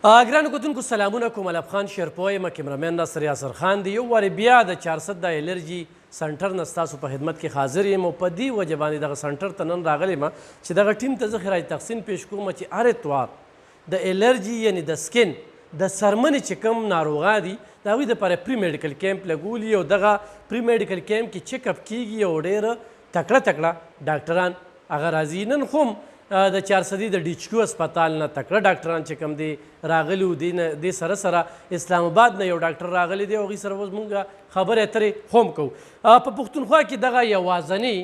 ګرانو کتونکو سلامونه کوم. الف خان شیرپوی یم، کیمرامین ناصر یاسر خان دی. یو وارې بیا د 400 د الرجي سنټر نه ستاسو په خدمت کې حاضر یم او په دې وجه باندې دغه سنټر ته نن راغلی یم چې دغه ټیم ته زه خراج تحسین پیش کوم چې هر اتوار د الرجي یعنی د سکن د سرمنې چې کوم ناروغان دي د هغوی دپاره پري میډیکل کیمپ لګولي او دغه پري میډیکل کیمپ کې چیک اپ کیږي او ډېره تکړه ډاکټران هغه راځي. نن خو د 400 د ډیچکو هسپتال نه تکړه ډاکټران چې کوم دي راغلي وو. دې سره سره اسلام آباد نه یو ډاکټر راغلی دی او هغوی سره اوس مونږ خبرې اترې هم کوو. په پښتونخوا کې دغه یوازنی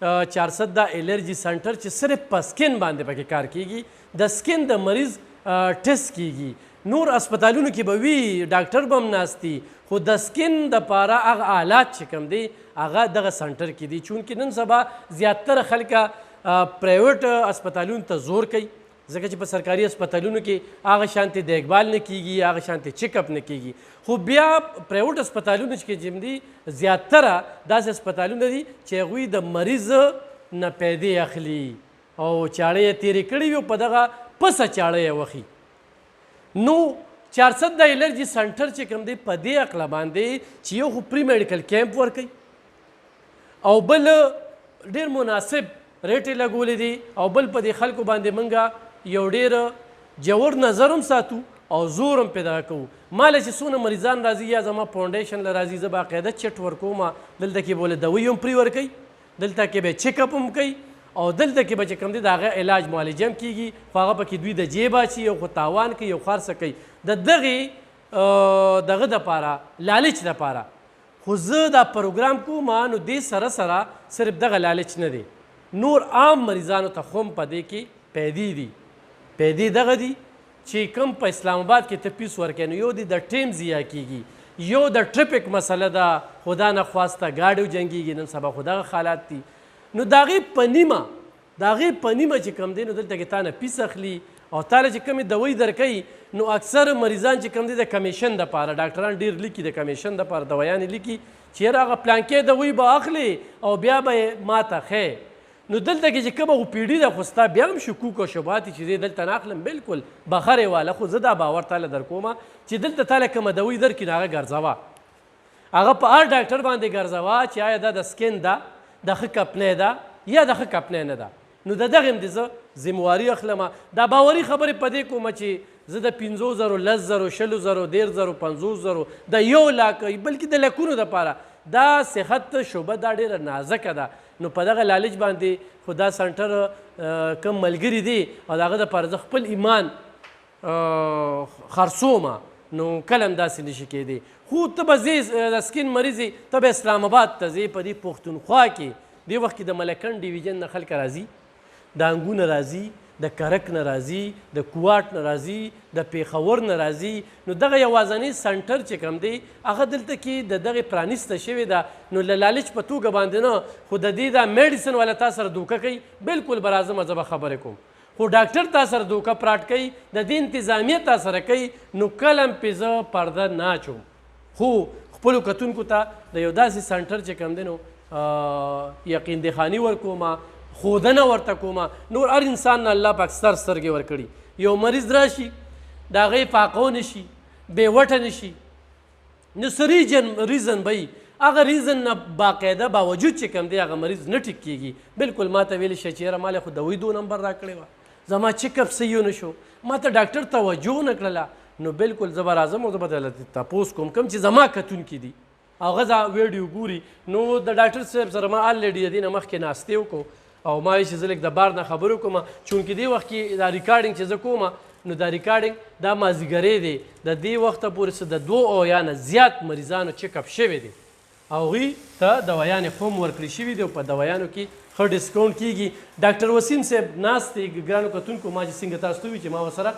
400 د الرجي سنټر چې صرف په سکن باندې پکې کار کیږي، د سکن د مریض ټیسټ کیږي. نور اسپتالونو کې به وي ډاکټر به هم ناست دي، خو د سکن دپاره هغه آلات چې کوم دی هغه دغه سنټر کې دي. چونکې نن سبا زیاتره خلکه پرایویټ اسپتالونو ته زور کوي، ځکه چې په سرکاري اسپتالونو کې هغه شانتې دیکھبال نه کیږي، هغه شانتې چیک اپ نه کیږي. خو بیا پرایویټ اسپتالونو کې دي زیاتره داسې اسپتالونه دي چې هغوی د مریض نه پیدې اخلي او چاړه یې تېرې کړې وي او په دغه پسه چاړه یې وخي. نو 400 د الرجي سنټر چې کوم دی په دې عقله باندې چې یو خو پري میډیکل کیمپ ورکوي او بل ډېر مناسب ریټ یې لګولې دي او بل په دې خلکو باندې موږ یو ډېر جوړ نظر هم ساتو او زور هم پیدا کوو. ما له چې څونه مریضان راځي یا زما فاونډیشن له راځي زه باقاعده چټ ورکوم. دلته کې به له دوی هم پرې ورکوي، دلته کې به چیک اپ هم کوي او دلته کې به چې کوم دی د هغه علاج معالجه هم کیږي. خو هغه پکې دوی د جیب اچي، یو خو تاوان کوي، یو خرڅه کوي د دغه دپاره لالچ دپاره. خو زه دا پروګرام کوم نو دې سره سره صرف دغه لالچ نه دی، نور عام مریضانو ته خو هم په دې کې پیدې دي. پیدې دغه دي چې کوم په اسلام آباد کې ته فیس ورکوې نو یو دی د ټیم ضیاع کیږي، یو د ټریفک مسله ده، خدا نخواسته ګاډی جنګیږي. نن سبا خو دغه حالات دي. نو د هغې په نیمه چې کوم دی نو دلته کې تا نه فیس اخلي او تا له چې کومې دوۍ درکوي. نو اکثر مریضان چې کوم دی د کمیشن دپاره ډاکټران ډېر لیکي، د کمیشن دپاره دویانې لیکي چې یاره هغه پلانکې دوۍ به اخلي او بیا به یې ماته ښې. نو دلته کې چې کومه خو پیډي ده خو ستا بیا هم شکوک او شبهات چې دی دلته نه اخلم. بالکل بخرې واله، خو زه دا باور تاله در کوم چې دلته تاله کومه دوۍ درکړي نو هغه ګرځوه، هغه په هر ډاکټر باندې ګرځوه چې آیا دا د سکن ده، د ښه کپنۍ ده یا د ښه کپنۍ نه ده. نو د دغې هم د زه ذمواري اخلم. دا باوري خبرې په دې کومه چې زه د 50,000 10,000 20,000 1,000 50,000 د 1 لاک بلکې د لکونو دپاره دا صحت شعبه دا ډېره نازکه ده. نو په دغه لالچ باندې خو دا سنټر کم ملګري دي او د هغه دپاره زه خپل ایمان خرڅوم نو کله هم داسې نشي کیدی. خو ته به ځې د سکن مریض یې، ته به اسلام آباد ته ځې. په دې پښتونخوا کې دې وخت کې د ملکن ډیویژن نه خلک راځي، د انګو نه راځي، د کرک نه راځي، د کوواټ نه راځي، د پیښور نه راځي. نو دغه یوازنی سنټر چې کوم دی هغه دلته کې د دغې پرانیسته شوې ده. نو له لالچ په توګه باندې نه، خو د دې دا میډیسن والا تا سره دوکه کوي. بالکل به راځم زه به خبرې کوم، خو ډاکټر تا سره دوکه پراټ کوي، د دې انتظامیه تا سره کوي. نو کله هم پې زه پرده نه اچوم. خو خپلو کتونکو ته د یو داسې سنټر چې کوم دی نو یقین دهاني ورکوم، ښودنه ورته کوم. نور هر انسان نه الله پاک سترګې ورکړي. یو مریض راشي د هغې فاقه ونشي، بېوټه نشي، نو څه ریزن به وي، هغه ریزن نه باقاعده باوجود چې کوم دی هغه مریض نه ټیک کیږي. بالکل ما ته ویلی شي چې یاره ما له خو دوی 2 نمبر راکړې وه، زما چیک اپ صحیح ونه شو، ما ته ډاکټر توجه نه کړله. نو بالکل زه به راځم او زه به درله تپوس کوم کوم چې زما کتونکي دي هغه زه ویډیو ګوري. نو د ډاکټر صاحب سره ما الریډي د دې نه مخکې ناستې وکړو او ما ویل چې زه لږ د بار نه خبرې وکړم. چونکې دې وخت کې دا ریکارډینګ چې زه کوم نو دا ریکارډینګ دا مازدیګری دی، د دې وخته پورې څه د 2 او یا نه زیات مریضانو چیک اپ شوی دی او هغوی ته دوایانې خو هم ورکړل شوي دي او په دوایانو کې ښه ډسکاونټ کیږي. ډاکټر وسیم صاحب ناست دی. ګرانو کتونکو ما چې څنګه تاسو ته وي چې ما ورسره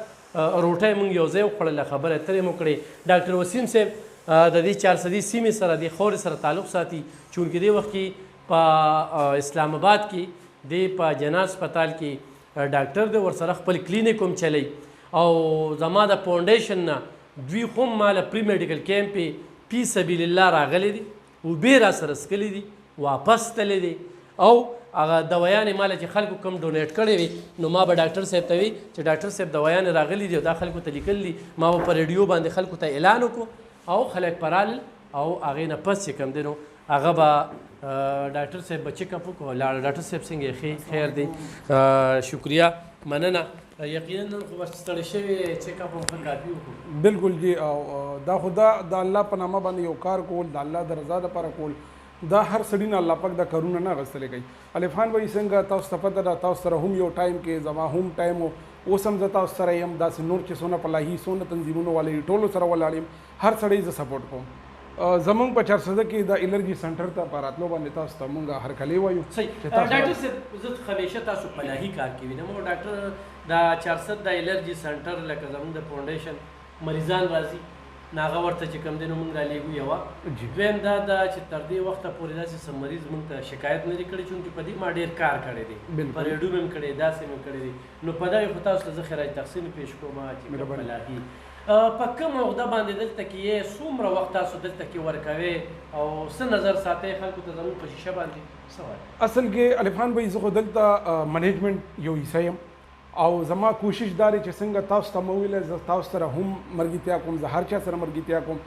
روټۍ مونږ یو ځای وخوړله، خبرې اترې مو کړې. ډاکټر وسیم صاحب د دې 400 سیمې سره د خاورې سره تعلق ساتي. چونکې دې وخت کې په اسلام آباد کې دی په جناز هسپتال کې ډاکټر دی، ورسره خپل کلینیک هم چلی او زما د فاونډیشن نه دوی خو هم ما له پري میډیکل کیمپ فی سبیل الله راغلی دي، اوبې را سره څکلي دي، واپس تللی دي او هغه دوايانې ماله چې خلکو کوم ډونیټ کړی وي نو ما به ډاکټر صاحب ته وي چې ډاکټر صاحب دوايانې راغلي دي او دا خلکو ته لیکل دي ما به په ریډیو باندې خلکو ته اعلان وکړو او خلک پرال او هغې نه پس چې کوم دی نو هغه به ډاکټر صاحب به چیک اپ وکړو لاړه ډاکټر صاحب څنګه یې خیر دی شکریه مننه یقینا نن خو به ستړی شوي چیک اپ هم ښه کافي وکړو بالکل جی او دا خو د الله په نامه باندې یو کار کول د الله د رضا دپاره کول دا هر سړي نه الله پاک دا کارونه نه اخیستلی کوي الف خان وایي څنګه تاسو ته پته ده تاسو سره هم یو ټایم کې زما هم ټایم و اوس هم زه تاسو سره یم داسې نور چې څونه پلاهي څونه تنظیمونه والي ټولو سره ولاړ یم هر سړی زه سپورټ کوم زمونږ په چارسده کې د الرجي سنټر ته په راتلو باندې تاسو ته مونږ هرکلی وایو ډاکټر صاحب زه همیشه تاسو پلاهي کار کوي نو ډاکټر دا چارسد د الرجي سنټر لکه زمونږ د فاونډیشن مریضان راځي ناغه ورته چې کوم دی نو مونږ رالیږو یوه دویم دا ده چې تر دې وخته پورې داسې څه مریض مونږ ته شکایت نه دی کړی چونکې په دې ما ډېر کار کړی دی په ریډیو مې هم کړی دی داسې مې کړی دی نو په دغې خو تاسو ته زه خراج تحسین پیش کوم چې کوم پلاهي په کوم عقده باندې دلته کې یې څومره وخت تاسو دلته کې ورکوئ او څه نظر ساتئ خلکو ته زموږ په شیشه باندې څه وایي اصل کې الف خان بھائی زه خو دلته منیجمنټ یو حصه یم او زما کوشش دا دی چې څنګه تاسو ته مو ویله زه تاسو سره هم مرګتیا کوم زه هر چا سره مرګتیا کوم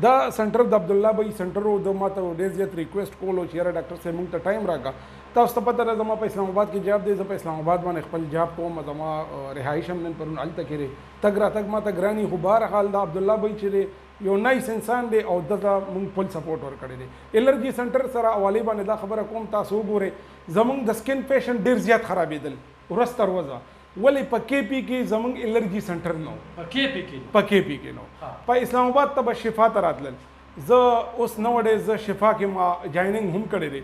دا سنټر د عبدالله بھائی سنټر و د ما ته ډېر زیات ریکویسټ کولو چې یاره ډاکټر صاحب موږ ته ټایم راکړه تاسو ته پته ده زما په اسلام آباد کې جاب دی زه په اسلام آباد باندې خپل جاب کوم زما رهایش هم نن پرون هلته کې دی تګ راتګ ما ته ګراني خو بهرحال د عبدالله بھائی چې دی یو نایس انسان دی او دته موږ فل سپورټ ورکړی دی الرجي سنټر سره حوالې باندې دا خبره کوم تاسو وګورئ زموږ د سکن پیشنټ ډېر زیات خرابېدل ورځ تر ورځه ولې په کې پی کې زموږ الرجي سنټر نو په کې پی کې نو په اسلام آباد ته به شفا ته راتلل زه اوس نو ډې زه شفا کې ما جایننګ هم کړی دی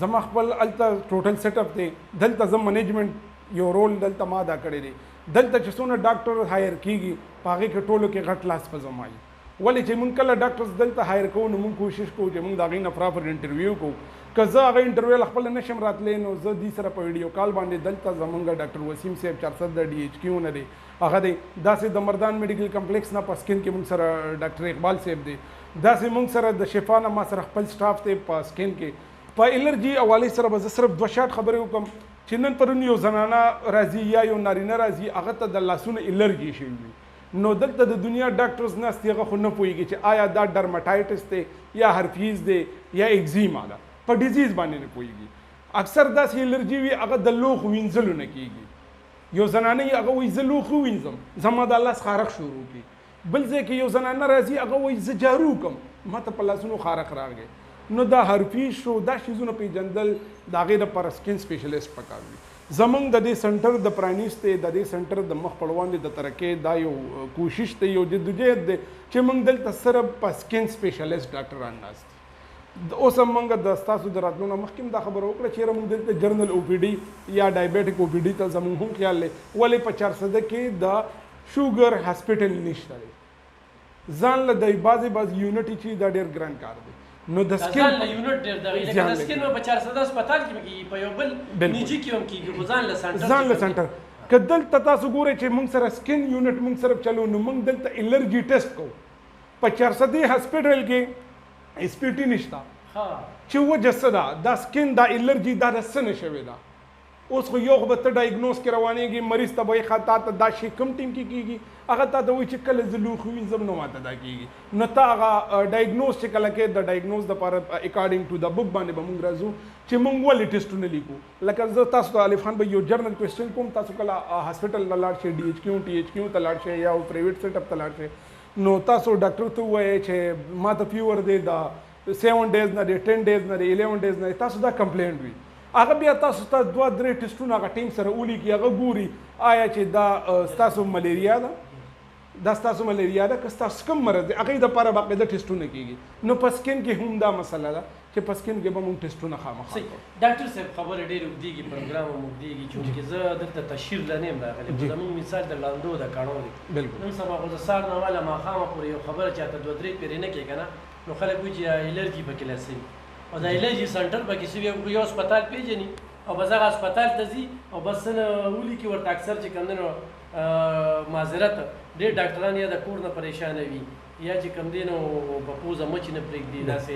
زما خپل هلته ټوټل سیټ اپ دی دلته زه منیجمنټ یو رول دلته ما ادا کړی دی دلته چې څونه ډاکټر هایر کیږي په هغې کې ټولو کې غټ لاس په زما وي ولې چې مونږ کله ډاکټرز دلته هایر کوو نو مونږ کوشش کوو چې مونږ د هغې نه پراپر انټرویو کوو که زه هغه انټرویو له خپله نشم راتلی نو زه دوی سره په ویډیو کال باندې دلته زمونږ ډاکټر وسیم صاحب چارسد د ډي ایچ کیو نه دی هغه دی داسې د مردان میډیکل کمپلیکس نه په سکن کې مونږ سره ډاکټر اقبال صاحب دی داسې مونږ سره د شفا نه ما سره خپل سټاف دی په سکن کې په الرجي حوالې سره به زه صرف 2 شاټ خبرې وکړم چې نن پرون یو زنانه راځي یا یو نارینه راځي هغه ته د لاسونو الرجي شوي وي نو دلته د دنیا ډاکټرز ناست هغه خو نه پوهېږي چې آیا دا ډرماټایټس دی یا هرپیز دی یا ایگزیما ده په ډیزیز باندې نه پوهېږي اکثر داسې الرجي وي هغه د لوښ وینځلو نه کېږي یو زنانه یې هغه وایي زه لوښ ووینځم زما د لاس خارق شروع کړي بل ځای کې یو زنانه راځي هغه وایي زه جارو وکړم ما ته په لاسونو خارق راغی نو دا هرپیز شو دا شیزونه پیژندل د هغې دپاره سکن سپیشلیسټ پکار وي زمونږ د دې سنټر د پرانیست دی د دې سنټر د مخ پړوان دی د ترقۍ دا یو کوشش دی یو جدوجہد دی چې موږ دلته صرف په سکن سپیشلیسټ ډاکټران ناست دي اوس هم موږ د ستاسو د راتلو نه مخکې هم دا خبره وکړه چې یاره موږ دلته جرنل او پی ډي یا ډایبیټک او پی ډي ته زموږ هم خیال دی ولې په 400 کې د شوګر هاسپټل نشته دی ځان له د بعضې یونټ چې دا ډېر ګران کار دی نو د سکن ځان له یونټ ډېر دغې لکه د سکن په 400 هسپتال کې کېږي په یو بل نجي کې هم کېږي خو ځان له سنټر که دلته تاسو ګورئ چې موږ سره سکن یونټ موږ صرف چلو نو موږ دلته الرجي ټیسټ کوو په 400 هاسپټل کې اس پی ټي نشته چې وجه څه ده دا سکن دا الرجي دا د څه نه شوې ده اوس خو یو خو به ته ډایګنوز کې روانېږي مریض ته به یې تا ته دا شی کوم ټیم کې کېږي هغه تا ته وایي چې کله زه لوښ ووینځم نو ماته دا کېږي نو ته هغه ډایګنوز چې کله کې د ډایګنوز دپاره اکارډنګ ټو د بک باندې به موږ راځو چې موږ ولې ټیسټونه لیکو لکه زه تاسو ته الف خان به یو جرنل کوېسچن کوم تاسو کله هاسپټل ته لاړ شئ ډي ایچ کیو ټي ایچ کیو ته لاړ شئ یا پرایویټ سیټ اپ ته لاړ شئ نو تاسو ډاکټر ته ووایئ چې ما ته فیور دی دا 7 ډیز نه دی 10 ډیز نه دی 11 ډیز نه دی تاسو دا کمپلینټ وي هغه بیا تاسو ته 2-3 ټیسټونه هغه ټیم سره ولیکي هغه ګوري آیا چې دا ستاسو ملیریا ده دا ستاسو ملیریا ده که ستاسو کوم مرض دی هغې دپاره باقاعده ټیسټونه کېږي نو په سکن کې هم دا مسله ده چې په سکن کې به موږ ټیسټونه خامخا کوو ډاکټر صاحب خبره ډېرې اوږدېږي پروګرام هم اوږدېږي چونکې زه دلته تشهیر له نه یم راغلی خو زموږ مثال د لاندو د کاڼو دی بالکل نن سبا خو د سهار نه واله ماښامه پورې یو خبره چاته 2-3 پېرې نه کړي که نه نو خلک وایي چې الرجي پکې لاسوي او د الرجي سنټر پکې سوي یو هسپتال پېژني او بس هغه هسپتال ته ځي او بس نه ولیکي ورته اکثر چې کوم دی نو معذرت ډېر ډاکټران یا د کور نه پریشانه وي یا چې کوم دی نو په پوزه مچ نه پرېږدي داسې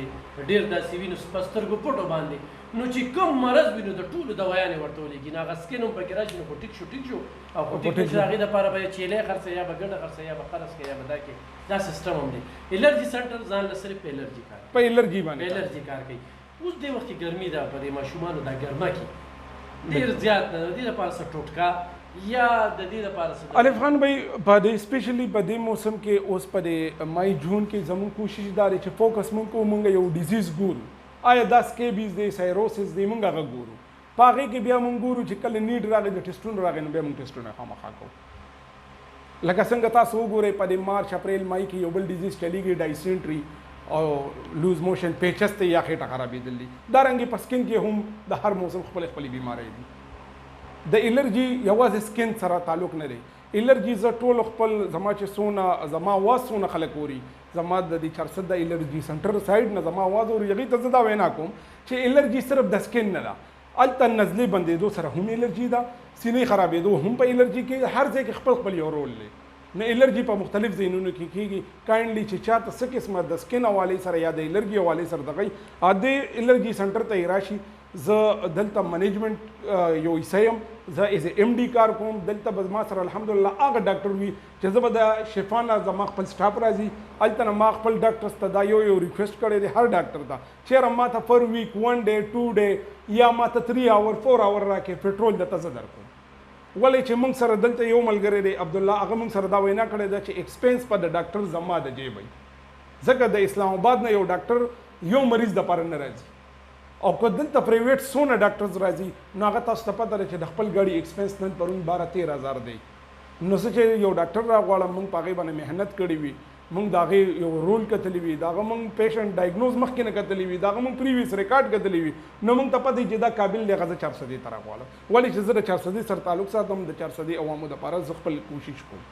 ډېر داسې وي نو په سترګو پټو باندې نو چې کوم مرض وي نو د ټولو دوايانې ورته ولېږي نو هغه سکین هم پکې راشي نو خو ټیک شو او خو ټیک شو هغې دپاره به یې چیلۍ خرڅوي یا به ګډه خرڅوي یا به قرض کوي یا به دا کوي دا سیسټم هم دی الرجي سنټر ځان له صرف په الرجي کار په الرجي باندې په الرجي کار کوي اوس دې وخت کې ګرمي ده په دې ماشومانو دا ګرمه کې ډېر زیات ده د دې لپاره څه ټوټکا یا د دې لپاره څه الف خان بھائی په دې سپیشلی په دې موسم کې اوس په دې مای جون کې زموږ کوشش دا دی چې فوکس مونږ کوو مونږ یو ډیزیز ګورو آیا دا سکیبیز دی سایروسس دی مونږ هغه ګورو په هغې کې بیا مونږ ګورو چې کله نیډ راغی د ټیسټونو راغی نو بیا مونږ ټیسټونه خامخا کوو لکه څنګه تاسو وګورئ په دې مارچ اپریل مای کې یو بل ډیزیز چلیږي ډایسینټري او لوز موشن پیچس ته یا خېټه خرابېدل دي دارنګې په سکین کې هم د هر موسم خپلې بیمارۍ دي د الرجي یوازې سکین سره تعلق نه دی الرجي زه ټول خپل زما چې څونه زما اواز څونه خلک اوري زما د دې 400 د الرجي سنټر سایډ نه زما اواز اوري هغې ته زه دا وینا کوم چې الرجي صرف د سکین نه ده هلته نزلې بندېدو سره هم الرجي ده سینې خرابېدو هم په الرجي کې هر ځای کې خپل یو رول دی نو الرجي په مختلف ځایونو کې کېږي کاینډلی چې چاته څه قسمه د سکین حوالې سره یا د الرجي حوالې سره دغه د الرجي سنټر ته یې راشي زه دلته منیجمنټ یو حصه یم زه ایز ایم ډي کار کوم دلته به زما سره الحمدلله هغه ډاکټر وي چې زه به د شفا نه زما خپل سټاف راځي هلته نه ما خپل ډاکټرس ته دا یو ریکویسټ کړی دی هر ډاکټر ته چېرې ما ته پر ویک 1 ډے 2 ډے یا ما ته 3 اور 4 اور راکړې پیټرول درته زه درکوم ولې چې موږ سره دلته یو ملګری دی عبدالله هغه موږ سره دا وینا کړې ده چې ایکسپینس په د ډاکټر زما د جیب وي ځکه د اسلام آباد نه یو ډاکټر یو مریض دپاره نه راځي او که دلته پرایویټ څونه ډاکټرز راځي نو هغه تاسو ته پته ده چې د خپل ګاډي ایکسپینس نن پرون 12-13 هزار دی نو څه چې یو ډاکټر راغواړم موږ په هغې باندې محنت کړې وي موږ د هغې یو رول کتلی وي د هغه موږ پیشنټ ډایګنوز مخکې نه کتلی وي د هغه موږ پریویس ریکارډ کتلی وي نو موږ ته پته چې دا قابل دی هغه زه 400 ته راغواړم ولې چې زه د 400 سره تعلق ساتم د 400 عوامو دپاره زه خپل کوشش کوم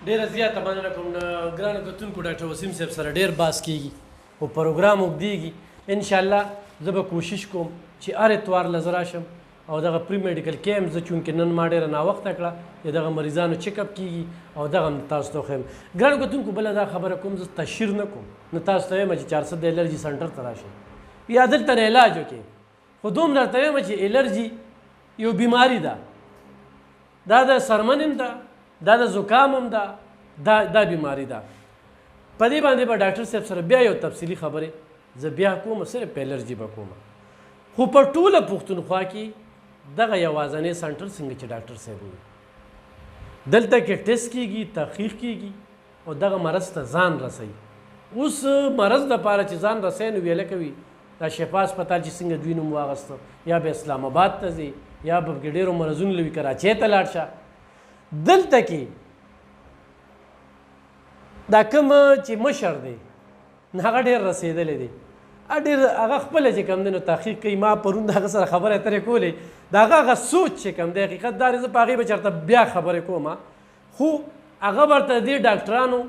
ډېره زیاته مننه کوم ګرانو کتونکو ډاکټر وسیم صاحب سره ډېر بحث کېږي او پروګرام اوږدېږي انشاءالله زه به کوشش کوم چې هر اتوار له زه راشم او دغه پری میډیکل کیمپ زه چونکې نن ما ډېره ناوخته کړه چې دغه مریضانو چیک اپ کېږي او دغه هم تاسو ته وښیم ګرانو کتونکو بله دا خبره کوم زه تشهیر نه کوم نو تاسو ته وایم چې 400 د الرجي سنټر ته راشئ یا دلته نه علاج وکړئ خو دومره درته وایم چې الرجي یو بیماري ده دا د سرمن هم ده دا د زکام هم ده دا بیماري ده په دې باندې به ډاکټر صاحب سره بیا یو تفصیلي خبرې زه بیا کوم صرف په الرجي به کوم خو په ټوله پښتونخوا کې دغه یوازینی سنټر څنګه چې ډاکټر صاحب وي دلته کې ټیسټ کېږي تحقیق کېږي او دغه مرض ته ځان رسوي اوس مرض دپاره چې ځان رسوي نو ویله کوي دا شفا هسپتال چې څنګه دوی نوم واغسته یا به اسلام آباد ته ځي یا به پکې ډېرو مرضونو لوي کراچۍ ته لاړ شه دلته کې دا کوم چې مشر دی هغه ډېر رسېدلی دی ډېر هغه خپله چې کوم دی نو تحقیق کوي ما پرون د هغه سره خبرې اترې کولې د هغه سوچ چې کوم دی حقیقت دا دی زه په هغې به چېرته بیا خبرې کوم خو هغه ورته دې ډاکټرانو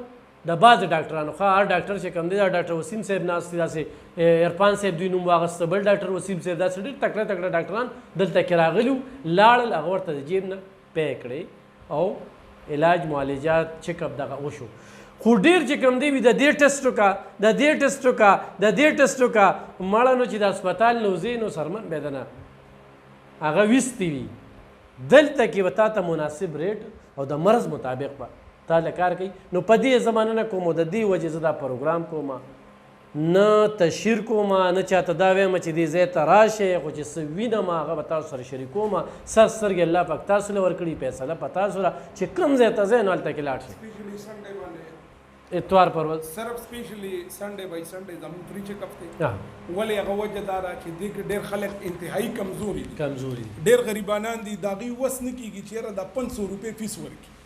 د بعضې ډاکټرانو ښه هر ډاکټر چې کوم دی دا ډاکټر وسیم صاحب ناست دي داسې عرفان صاحب دوی نوم واغسته بل ډاکټر وسیم صاحب داسې ډېر تکړه تکړه ډاکټران دلته کې راغلي وو لاړل هغه ورته د جیب نه پی کړې او علاج معالجات چیک اپ دغه وشو خو ډېر چې کوم دی وي د دې ټسټ وکړه د دې ټسټ وکړه د دې ټسټ وکړه مړه نو چې د هسپتال نه وځې نو سرمن به ده نه هغه ویستې وي دلته کې به تا ته مناسب ریټ او د مرض مطابق به تا له کار کوي نو په دې زمانه نه کوم د دې وجې زه دا پروګرام کوم نه تشهیر کوم نه چاته دا وایم چې دې ځای ته راشئ خو چې څه وینم هغه به تاسو سره شریکوم سر سترګې الله پاک تاسو له ورکړي فیصله په تاسو را چې کوم ځای ته ځئ نو هلته کې لاړ شئ اتوار پر ورځ صرف سپیشلی سنډے بای سنډے زموږ فری چیک اپ دی ولې هغه وجه دا ده چې دې کې ډېر خلک انتهایی کمزوري دي ډېر غریبانان دي د هغوی وس نه کېږي چې یاره دا 500 روپۍ فیس ورکړي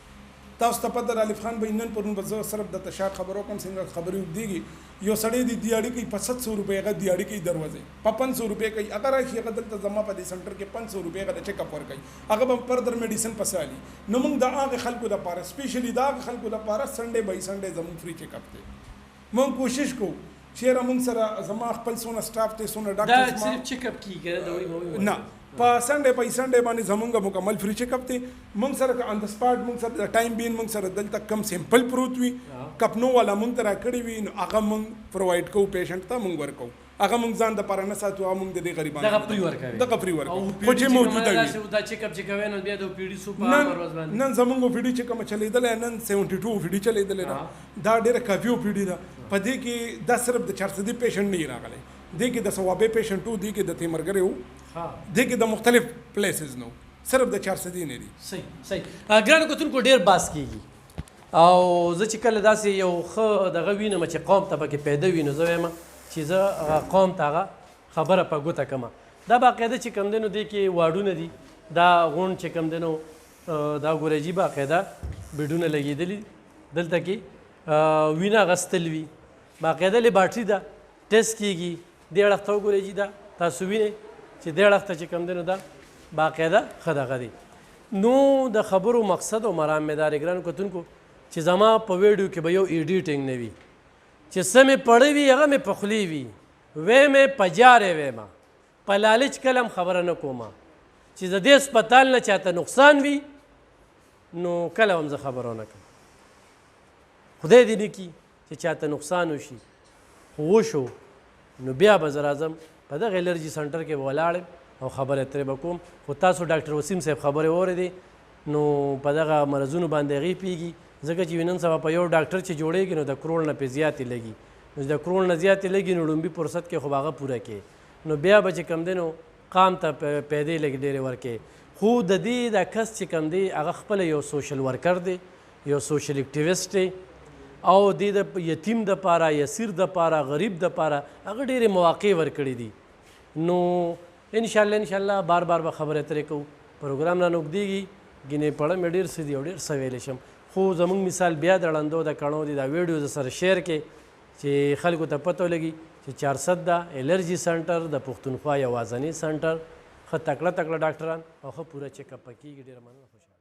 تاسو ته پته ده الف خان بھائی نن پرون به زه صرف درته شارټ خبرو کوم څنګه خبرې اوږدېږي یو سړی دی دیاړي کوي په 700 روپۍ هغه دیاړي کوي دروازې په 500 روپۍ کوي هغه راشي هغه دلته زما په دې سنټر کې 500 روپۍ هغه د چیک اپ ورکوي هغه به فردر میډیسن پسې علي نو موږ د هغه خلکو دپاره سپیشلی د هغه خلکو دپاره سنډے بای سنډے زموږ فری چیک اپ دی موږ کوشش کوو چېرې موږ سره زما خپل څونه سټاف دی څونه ډاکټرز صرف چیک اپ کېږي نه په سنډه باندې زمونږ مکمل فری چیک اپ دی مونږ سره آن د سپاټ مونږ سره د ټایم بین مونږ سره دلته کم سیمپل پروت وي کپنو والا مونږ ته راکړي وي نو هغه مونږ پرووایډ کوو پیشنټ ته مونږ ورکوو هغه مونږ ځان دپاره نه ساتو هغه مونږ د دې غریبانو دغه فری ورکوي دغه فری ورکوو خو چې موجوده وي دا چیک اپ چې کوي نو بیا د پی ډي سو په امر ورځ باندې نن زمونږ او پی ډي چې کومه چلیدلې نن 72 پی ډي چلیدلې ده دا ډېره کافي او پی ډي ده په دې کې دا صرف د 400 پیشنټ نه راغلی دې کې د ثوابه پیشنټ وو دې کې د تیمرګری وو دې کې د مختلف پلیسز نو صرف د 400 نه دي صحیح ګرانو کتونکو ډېر باس کیږي او زه چې کله داسې یو ښه دغه وینم چې قوم ته پکې پیدا وي نو زه وایم چې زه قوم ته هغه خبره په ګوته کمه دا باقاعده چې کم دی نو دې کې واډونه دي دا غونډ چې کم دی نو دا ګورجي باقاعده بیډونه لګېدلي دلته کې وینه اخیستل وي باقاعده لیبارټري ده ټیسټ کېږي دې اړخ ته وګورئ دا تاسو وینئ چې دې اړخ ته چې کم دی نو دا باقاعده ښه دغه دی نو د خبرو مقصد او مرام مې دا دی ګرانو کتونکو چې زما په ویډیو کې به یو ایډیټینګ نه وي چې څه مې پړی وي هغه مې په خولې وي وی مې په جارې ویمه په لالچ کلم خبره نه کومه چې د دې هسپتال نه چاته نقصان وي نو کله هم زه خبره ونه کوم خدای دې نه کړي چې چاته نقصان وشي خو وشو نو بیا به زه راځم په دغه الرجي سنټر کې به ولاړم او خبرې ترې به کوم خو تاسو ډاکټر وسیم صاحب خبرې واورېدې نو په دغه مرضونو باندې هغې پوهېږي ځکه چې نن سبا په یو ډاکټر چې جوړېږي نو د کروڑ نه پې زیاتې لګي نو د کروڑ نه زیاتې لګي نو لومبي فرصت کې خو به هغه پوره کړي نو بیا به چې کم دی نو قام ته پیدې لږ ډېرې ورکړي خو د دې دا کس چې کم دی هغه خپله یو سوشل ورکر دی یو سوشل اکټیویسټ دی او د یتیم دپاره یسیر دپاره غریب دپاره هغه ډېرې مواقع ورکړي دي نو انشاءالله بار به خبرې ترې کوو پروګرام را نږدېږي ګینې پړه مې ډېر څه دي او ډېر څه ویلی شم خو زموږ مثال بیا د ړندو د کڼو دي دا ویډیو د سره شیر کې چې خلکو ته پته ولګي چې 400 ده الرجي سنټر د پښتونخوا یوازنی سنټر ښه تکړه ډاکټران او ښه پوره چیک اپ کېږي ډېره مننه خوشحاله